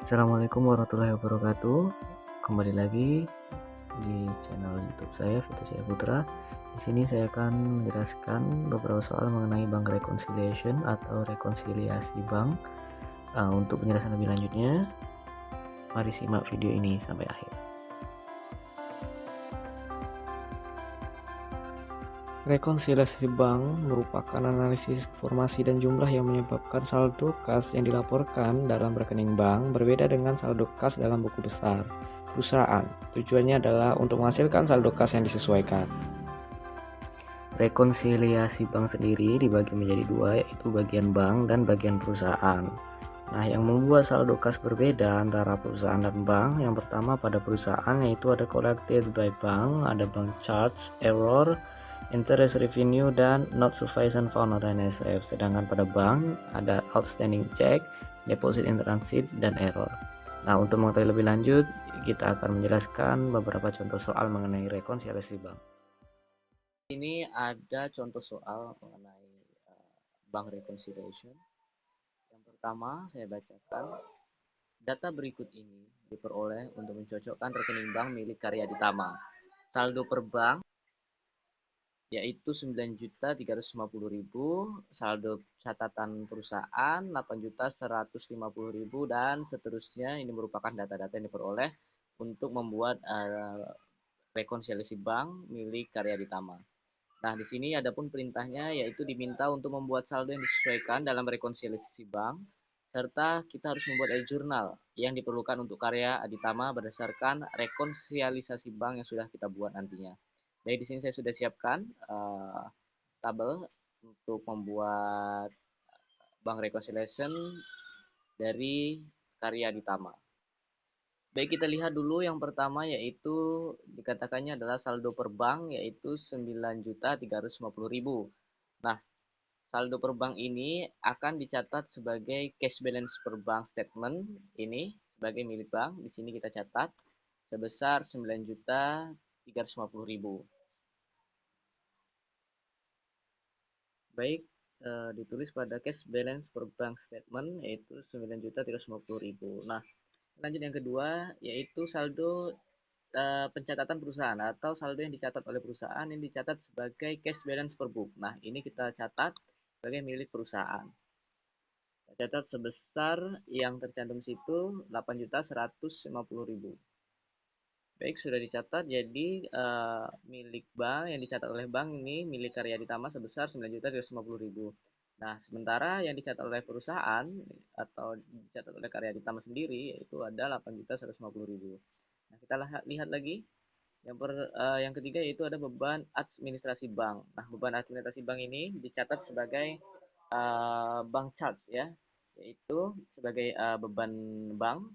Assalamualaikum warahmatullahi wabarakatuh. Kembali lagi di channel YouTube saya, Fitri Putra. Di sini saya akan menjelaskan beberapa soal mengenai bank reconciliation atau rekonsiliasi bank. Untuk penjelasan lebih lanjutnya, mari simak video ini sampai akhir. Rekonsiliasi bank merupakan analisis informasi dan jumlah yang menyebabkan saldo kas yang dilaporkan dalam rekening bank berbeda dengan saldo kas dalam buku besar perusahaan. Tujuannya adalah untuk menghasilkan saldo kas yang disesuaikan. Rekonsiliasi bank sendiri dibagi menjadi dua, yaitu bagian bank dan bagian perusahaan. Nah, yang membuat saldo kas berbeda antara perusahaan dan bank, yang pertama pada perusahaan yaitu ada collected by bank, ada bank charge, error, interest revenue, dan not sufficient fund atau NSF. Sedangkan pada bank ada outstanding check, deposit in transit, dan error. Nah, untuk mengetahui lebih lanjut, kita akan menjelaskan beberapa contoh soal mengenai rekonsiliasi bank. Ini ada contoh soal mengenai bank reconciliation. Yang pertama saya bacakan, data berikut ini diperoleh untuk mencocokkan rekening bank milik Karya Ditama. Saldo per bank yaitu 9.350.000, saldo catatan perusahaan 8.150.000, dan seterusnya. Ini merupakan data-data yang diperoleh untuk membuat rekonsiliasi bank milik Karya Ditama. Nah, di sini ada pun perintahnya, yaitu diminta untuk membuat saldo yang disesuaikan dalam rekonsiliasi bank, serta kita harus membuat e-jurnal yang diperlukan untuk Karya Aditama berdasarkan rekonsiliasi bank yang sudah kita buat nantinya. Baik, di sini saya sudah siapkan tabel untuk membuat bank reconciliation dari Karya Aditama. Baik, kita lihat dulu yang pertama, yaitu dikatakannya adalah saldo per bank yaitu 9.350.000. Nah, saldo per bank ini akan dicatat sebagai cash balance per bank statement ini sebagai milik bank. Di sini kita catat sebesar 9.350.000. Baik, ditulis pada cash balance per bank statement yaitu 9.350.000. Nah, lanjut yang kedua yaitu saldo pencatatan perusahaan atau saldo yang dicatat oleh perusahaan yang dicatat sebagai cash balance per book. Nah, ini kita catat sebagai milik perusahaan. Kita catat sebesar yang tercantum situ 8.150.000. Baik, sudah dicatat. Jadi milik bank yang dicatat oleh bank ini milik Karya Ditama sebesar 9.250.000. Nah, sementara yang dicatat oleh perusahaan atau dicatat oleh Karya Ditama sendiri yaitu ada 8.150.000. Nah, kita lihat lagi. Yang ketiga yaitu ada beban administrasi bank. Nah, beban administrasi bank ini dicatat sebagai bank charge ya, yaitu sebagai beban bank,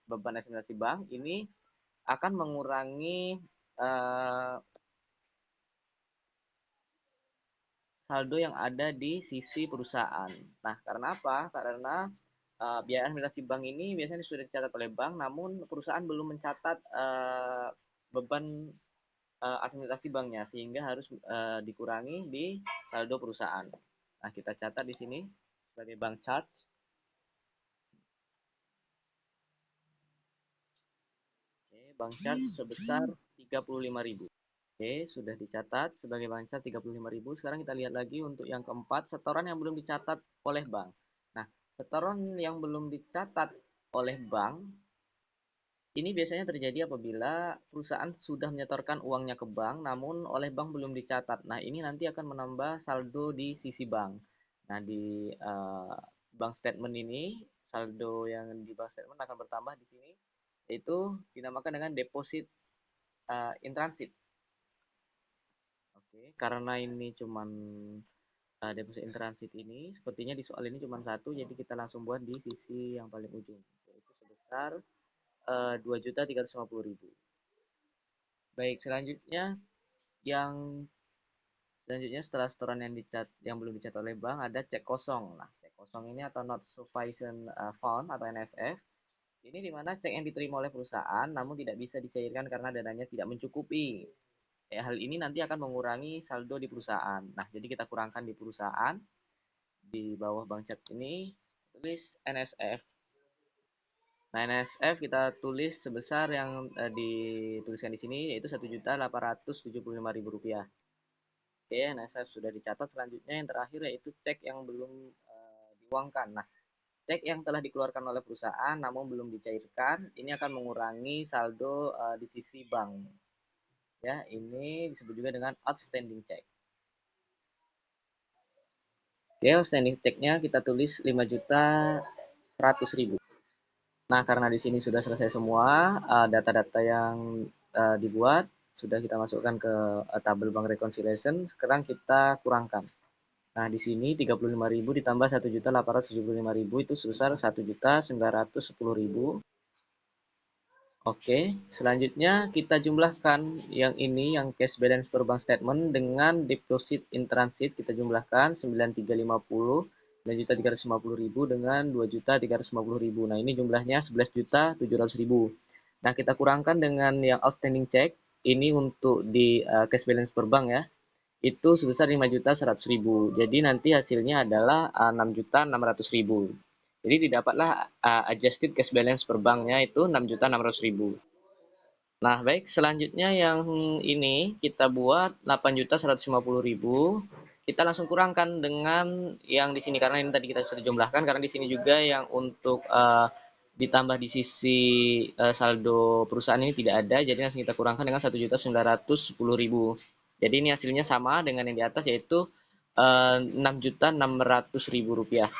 beban administrasi bank ini akan mengurangi saldo yang ada di sisi perusahaan. Nah, karena apa? Karena biaya administrasi bank ini biasanya sudah dicatat oleh bank, namun perusahaan belum mencatat beban administrasi banknya, sehingga harus dikurangi di saldo perusahaan. Nah, kita catat di sini sebagai bank charge. Oke, bank charge sebesar 35.000. Oke, sudah dicatat sebagai bank charge 35.000. Sekarang kita lihat lagi untuk yang keempat, setoran yang belum dicatat oleh bank. Nah, setoran yang belum dicatat oleh bank ini biasanya terjadi apabila perusahaan sudah menyetorkan uangnya ke bank, namun oleh bank belum dicatat. Nah, ini nanti akan menambah saldo di sisi bank. Nah, di bank statement ini, saldo yang di bank statement akan bertambah di sini, yaitu dinamakan dengan deposit in transit. Oke, karena ini cuman deposit in transit ini, sepertinya di soal ini cuma satu, jadi kita langsung buat di sisi yang paling ujung, yaitu sebesar 2.350.000. Baik, yang selanjutnya setelah setoran yang belum dicatat oleh bank ada cek kosong. Nah, cek kosong ini atau not sufficient fund atau NSF. Ini dimana cek yang diterima oleh perusahaan namun tidak bisa dicairkan karena dananya tidak mencukupi. Hal ini nanti akan mengurangi saldo di perusahaan. Nah, jadi kita kurangkan di perusahaan. Di bawah bank chat ini tulis NSF. Nah, NSF kita tulis sebesar yang dituliskan di sini, yaitu Rp1.875.000. Oke, NSF sudah dicatat. Selanjutnya yang terakhir yaitu cek yang belum diuangkan. Nah, cek yang telah dikeluarkan oleh perusahaan namun belum dicairkan, ini akan mengurangi saldo di sisi bank. Ya, ini disebut juga dengan outstanding check. Oke, outstanding check-nya kita tulis 5.100.000. Nah, karena di sini sudah selesai semua data-data yang dibuat, sudah kita masukkan ke tabel bank reconciliation. Sekarang kita kurangkan. Nah, di sini 35.000 ditambah 1.875.000 itu sebesar 1.910.000. Oke, selanjutnya kita jumlahkan yang ini, yang cash balance per bank statement dengan deposit in transit. Kita jumlahkan 9.350, 9.350.000 dengan 2.350.000. Nah, ini jumlahnya 11.700.000. Nah, kita kurangkan dengan yang outstanding check. Ini untuk di cash balance per bank ya. Itu sebesar 5.100.000. Jadi nanti hasilnya adalah 6.600.000. Jadi didapatlah adjusted cash balance per banknya itu 6.600.000. Nah, baik, selanjutnya yang ini kita buat 8.150.000. Kita langsung kurangkan dengan yang di sini karena ini tadi kita sudah jumlahkan, karena di sini juga yang untuk ditambah di sisi saldo perusahaan ini tidak ada, jadi langsung kita kurangkan dengan 1.910.000. Jadi ini hasilnya sama dengan yang di atas, yaitu 6.600.000 rupiah.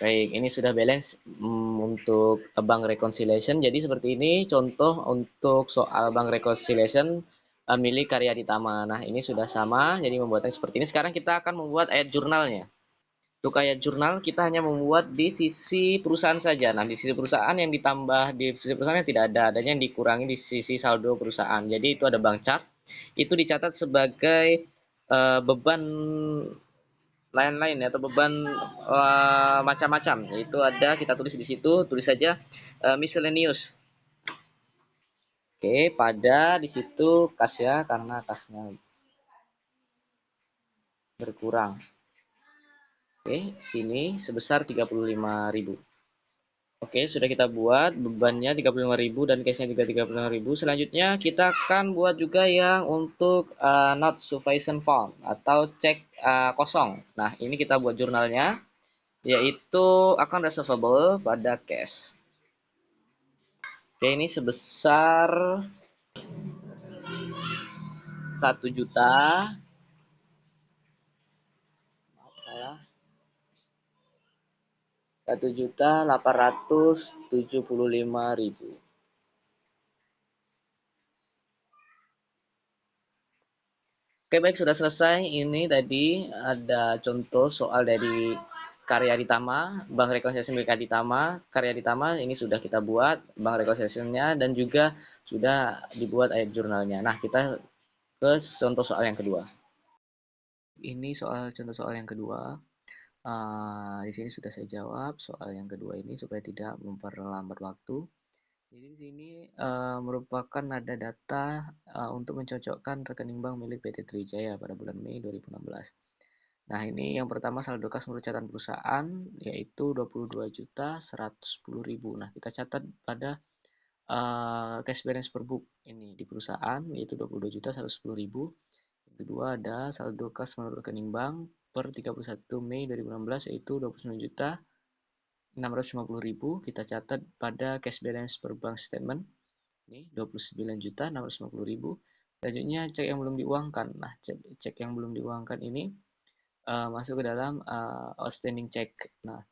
Baik, ini sudah balance untuk bank reconciliation. Jadi seperti ini contoh untuk soal bank reconciliation milik Karya Ditama. Nah, ini sudah sama, jadi membuatnya seperti ini. Sekarang kita akan membuat ayat jurnalnya. Untuk ayat jurnal kita hanya membuat di sisi perusahaan saja. Nah, di sisi perusahaan yang ditambah di sisi perusahaan yang tidak ada, adanya yang dikurangi di sisi saldo perusahaan. Jadi itu ada bank chart. Itu dicatat sebagai beban lain-lain ya, atau beban macam-macam. Itu ada, kita tulis di situ, tulis saja miscellaneous. Oke, pada di situ kas ya, karena kasnya berkurang. Oke, sini sebesar 35.000. Oke, sudah kita buat bebannya 35.000 dan case-nya juga 35.000. Selanjutnya kita akan buat juga yang untuk not sufficient form atau cek kosong. Nah, ini kita buat jurnalnya, yaitu account receivable pada cash. Oke, ini sebesar 1.000.000. Maaf saya. 1.875.000. Oke, baik, sudah selesai. Ini tadi ada contoh soal dari Karya Ditama, Bank Reconciliation milik Ditama. Karya Ditama ini sudah kita buat Bank Reconciliation-nya dan juga sudah dibuat ayat jurnalnya. Nah, kita ke contoh soal yang kedua. Ini contoh soal yang kedua. Di sini sudah saya jawab soal yang kedua ini supaya tidak memperlambat waktu. Jadi di sini merupakan ada data untuk mencocokkan rekening bank milik PT Trijaya pada bulan Mei 2016. Nah, ini yang pertama saldo kas menurut catatan perusahaan yaitu 22.110.000. Nah, kita catat pada cash balance per book ini di perusahaan yaitu 22.110.000. Yang kedua ada saldo kas menurut rekening bank per 31 Mei 2016 yaitu 29.650.000. Kita catat pada cash balance per bank statement ini 29.650.000. Selanjutnya cek yang belum diuangkan. Nah, cek yang belum diuangkan ini masuk ke dalam outstanding check. Nah,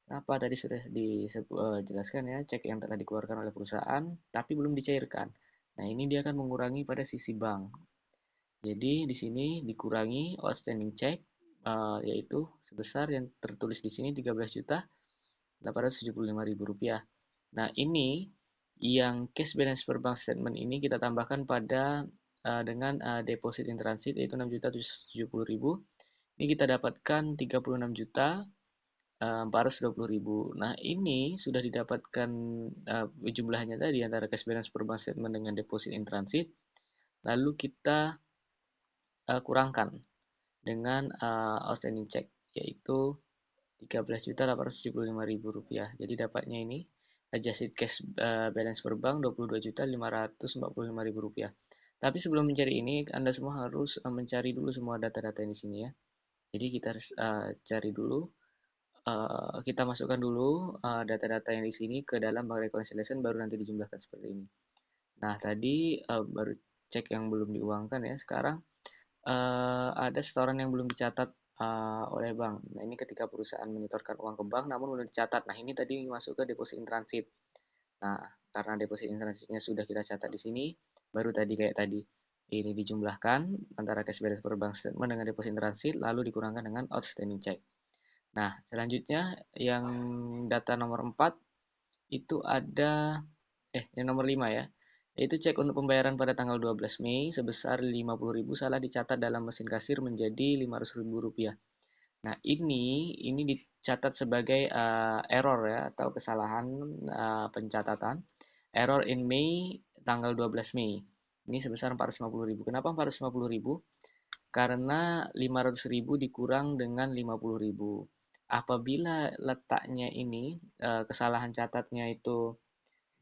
apa tadi sudah dijelaskan ya, cek yang telah dikeluarkan oleh perusahaan tapi belum dicairkan. Nah, ini dia akan mengurangi pada sisi bank. Jadi di sini dikurangi outstanding check yaitu sebesar yang tertulis di sini 13.875.000 rupiah. Nah, ini yang cash balance per bank statement ini kita tambahkan pada dengan deposit in transit yaitu 6.770.000. Ini kita dapatkan 36.420.000. Nah, ini sudah didapatkan jumlahnya tadi antara cash balance per bank statement dengan deposit in transit. Lalu kita kurangkan dengan outstanding check yaitu 13.875.000 rupiah. Jadi dapatnya ini adjusted cash balance per bank Rp22.545.000. Tapi sebelum mencari ini, Anda semua harus mencari dulu semua data-data di sini ya. Jadi kita harus cari dulu, kita masukkan dulu data-data yang di sini ke dalam bank reconciliation, baru nanti dijumlahkan seperti ini. Nah, tadi baru cek yang belum diuangkan ya. Sekarang ada setoran yang belum dicatat oleh bank. Nah, ini ketika perusahaan menyetorkan uang ke bank namun belum dicatat. Nah, ini tadi masuk ke deposit in transit. Nah, karena deposit in transitnya sudah kita catat di sini, baru tadi kayak tadi ini dijumlahkan antara cash balance per bank statement dengan deposit in transit, lalu dikurangkan dengan outstanding check. Nah, selanjutnya yang data nomor 4 itu ada yang nomor 5 ya. Yaitu cek untuk pembayaran pada tanggal 12 Mei sebesar 50.000 salah dicatat dalam mesin kasir menjadi Rp500.000. Nah, ini dicatat sebagai error ya atau kesalahan pencatatan. Error in May tanggal 12 Mei. Ini sebesar 450.000. Kenapa 450.000? Karena 500.000 dikurang dengan 50.000. Apabila letaknya ini kesalahan catatnya itu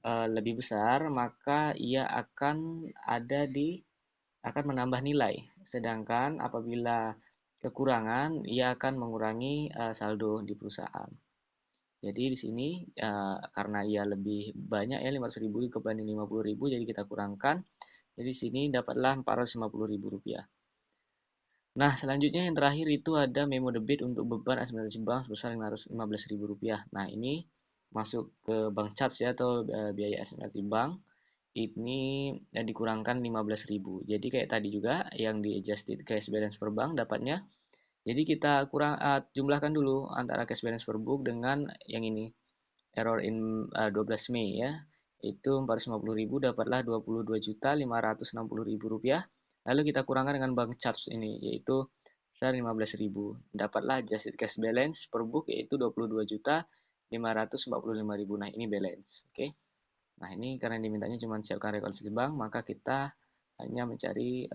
lebih besar, maka ia akan menambah nilai. Sedangkan apabila kekurangan, ia akan mengurangi saldo di perusahaan. Jadi di sini karena ia lebih banyak ya 500.000 dibanding 50.000, jadi kita kurangkan. Jadi di sini dapatlah Rp450.000. Nah, selanjutnya yang terakhir itu ada memo debit untuk beban administrasi bank sebesar Rp515.000. Nah, ini masuk ke bank charge ya atau biaya administrasi bank. Ini dikurangkan 15.000. Jadi kayak tadi juga yang di adjusted cash balance per bank dapatnya. Jadi kita jumlahkan dulu antara cash balance per book dengan yang ini error in 12 Mei ya. Itu 450.000 dapatlah Rp22.560.000. Lalu kita kurangkan dengan bank charge ini yaitu sebesar 15.000. Dapatlah adjusted cash balance per book yaitu Rp22.545.000. Nah, ini balance. Oke. Nah, ini karena dimintanya cuma siapkan rekonsiliasi bank, maka kita hanya mencari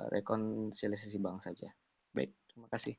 rekonsiliasi bank saja. Baik, terima kasih.